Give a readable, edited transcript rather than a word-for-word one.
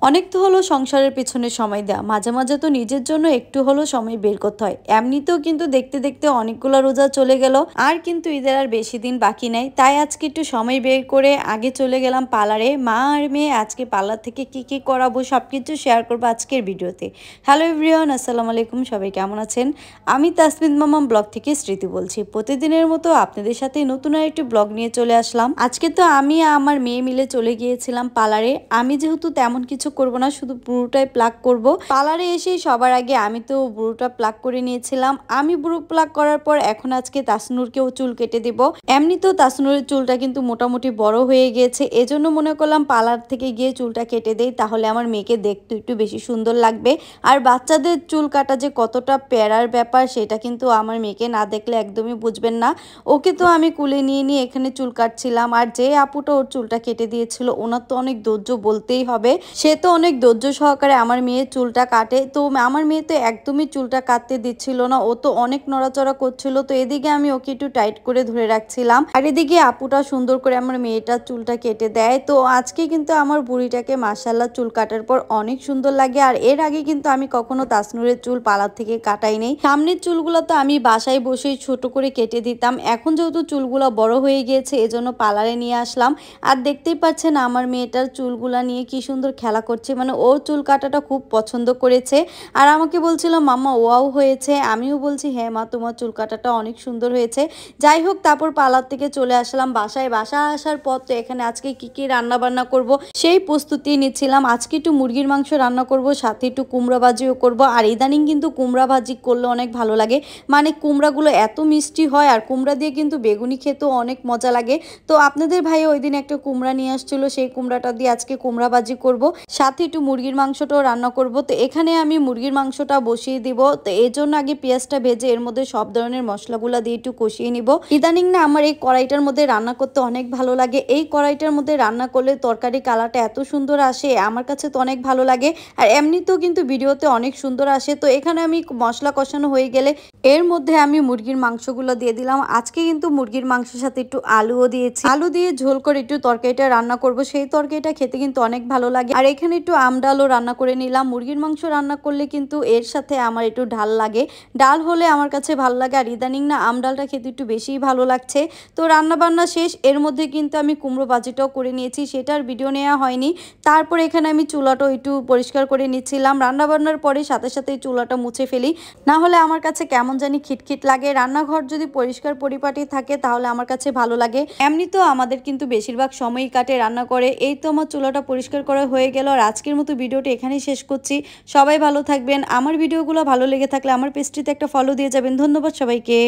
অনেক তো হলো সংসারের পেছনে সময় দেওয়া, মাঝে মাঝে তো নিজের জন্য একটু হলো সময় বের করতে হয়। এমনিতেও কিন্তু দেখতে দেখতে অনেকগুলো রোজা চলে গেল, আর কিন্তু ঈদের আর বেশি দিন বাকি নাই। তাই আজকে একটু সময় বের করে আগে চলে গেলাম পার্লারে। মা আর মেয়ে আজকে পার্লার থেকে কি কি করাবো সবকিছু শেয়ার করবো আজকের ভিডিওতে। হ্যালো এভরিওয়ান, আসসালামু আলাইকুম, সবাই কেমন আছেন? আমি তাসমিদ মামাম ব্লগ থেকে স্মৃতি বলছি। প্রতিদিনের মতো আপনাদের সাথে নতুন আর একটি ব্লগ নিয়ে চলে আসলাম। আজকে তো আমি আমার মেয়ে মিলে চলে গিয়েছিলাম পার্লারে। আমি যেহেতু তেমন কিছু করব না, শুধু ব্রুটাই প্লাক করব। পার্লারে এসে সবার আগে আমি তো ব্রুটা প্লাক করে নিয়েছিলাম। আমি ব্রু প্লাক করার পর এখন আজকে তাসনুরকেও চুল কেটে দেব। এমনি তো তাসনুরের চুলটা কিন্তু মোটামুটি বড় হয়ে গিয়েছে, এজন্য মনে করলাম পার্লার থেকে গিয়ে চুলটা কেটে দেই, তাহলে আমার মেয়েকে দেখতে একটু বেশি সুন্দর লাগবে। আর বাচ্চাদের চুল কাটা যে কতটা প্যারার ব্যাপার সেটা কিন্তু আমার মেয়েকে না দেখলে একদমই বুঝবেন না। ওকে তো আমি কুলে নিয়ে নিয়ে এখানে চুল কাটছিলাম, আর যে আপুটা ওর চুলটা কেটে দিয়েছিল ওনার তো অনেক ধৈর্য বলতেই হবে। সে তো অনেক ধৈর্য সহকারে আমার মেয়ের চুলটা কাটে। তো আমার মেয়ে তো একদমই চুলটা কাটতে দিচ্ছিল না, ও তো অনেক নড়াচড়া করছিল। তো এদিকে আমি ওকে একটু টাইট করে ধরে রাখছিলাম, আর এদিকে আপুটা সুন্দর করে আমার মেয়েটার চুলটা কেটে দেয়। তো আজকে কিন্তু আমার বুড়িটাকে মাশাআল্লাহ চুল কাটার পর অনেক সুন্দর লাগে। আর এর আগে কিন্তু আমি কখনো তাসনুরের চুল পার্লার থেকে কাটাই নেই। সামনের চুলগুলো তো আমি বাসায় বসেই ছোট করে কেটে দিতাম। এখন যেহেতু চুলগুলো বড় হয়ে গিয়েছে এজন্য পার্লারে নিয়ে আসলাম। আর দেখতেই পাচ্ছেন আমার মেয়েটার চুলগুলা নিয়ে কি সুন্দর খেলা করছে, মানে ওর চুল কাটাটা খুব পছন্দ করেছে। আর আমাকে বলছিল মাম্মা ওয়াও হয়েছে, আমিও বলছি হ্যাঁ মা তোমার চুল কাটাটা অনেক সুন্দর হয়েছে। যাই হোক, তারপর পার্লার থেকে চলে আসলাম বাসায়। বাসায় আসার পর তো এখানে আজকে কি কি রান্না বান্না করব সেই প্রস্তুতি নিচ্ছিলাম। আজকে একটু মুরগির মাংস রান্না করব, সাথে একটু কুমড়া ভাজিও করব। আর ইদানিং কিন্তু কুমড়া ভাজি করলে অনেক ভালো লাগে, মানে কুমড়াগুলো এত মিষ্টি হয়, আর কুমড়া দিয়ে কিন্তু বেগুনি খেতেও অনেক মজা লাগে। তো আপনাদের ভাই ওই দিন একটা কুমড়া নিয়ে আসছিল, সেই কুমড়াটা দিয়ে আজকে কুমড়া ভাজি করব, সাথে একটু মুরগির মাংসটাও রান্না করব। তো এখানে আমি মুরগির মাংসটা বসিয়ে দিব। তো এর জন্য আগে পেঁয়াজটা ভেজে এর মধ্যে সব ধরনের মশলাগুলো দিয়ে একটু কষিয়ে নিব। ইদানিং না আমার এই কড়াইটার মধ্যে রান্না করতে অনেক ভালো লাগে। এই কড়াইটার মধ্যে রান্না করলে তরকারি কালারটা এত সুন্দর আসে, আমার কাছে তো অনেক ভালো লাগে। আর এমনিতেও কিন্তু ভিডিওতে অনেক সুন্দর আসে। তো এখানে আমি মশলা কষানো হয়ে গেলে এর মধ্যে আমি মুরগির মাংসগুলো দিয়ে দিলাম। আজকে কিন্তু মুরগির মাংসের সাথে একটু আলুও দিয়েছি, আলু দিয়ে ঝোল করে একটু তরকারিটা রান্না করব। সেই তরকারিটা খেতে কিন্তু অনেক ভালো লাগে। আর এখানে একটু আম ডালও রান্না করে নিলাম। মুরগির মাংস রান্না করলে কিন্তু এর সাথে আমার একটু ডাল লাগে, ডাল হলে আমার কাছে ভালো লাগে। আর ইদানিং না আম ডালটা খেতে একটু বেশিই ভালো লাগছে। তো রান্না বান্না শেষ, এর মধ্যে কিন্তু আমি কুমড়ো ভাজিটাও করে নিয়েছি, সেটার ভিডিও নেওয়া হয়নি। তারপর এখানে আমি চুলাটাও একটু পরিষ্কার করে নিচ্ছিলাম। রান্না বান্নার পরে সাথে সাথে চুলাটা মুছে ফেলি, না হলে আমার কাছে কেমন জানি খিটখিট লাগে। রান্নাঘর যদি পরিষ্কার পরিপাটি থাকে তাহলে আমার কাছে ভালো লাগে। এমনি তো আমাদের কিন্তু বেশিরভাগ সময়ই কাটে রান্না করে। এই তো আমার চুলাটা পরিষ্কার করা হয়ে গেল। আর আজকের মতো ভিডিওটা এখানেই শেষ করছি। সবাই ভালো থাকবেন। আমার ভিডিওগুলো ভালো লেগে থাকলে আমার পেজটিতে একটা ফলো দিয়ে যাবেন। ধন্যবাদ সবাইকে।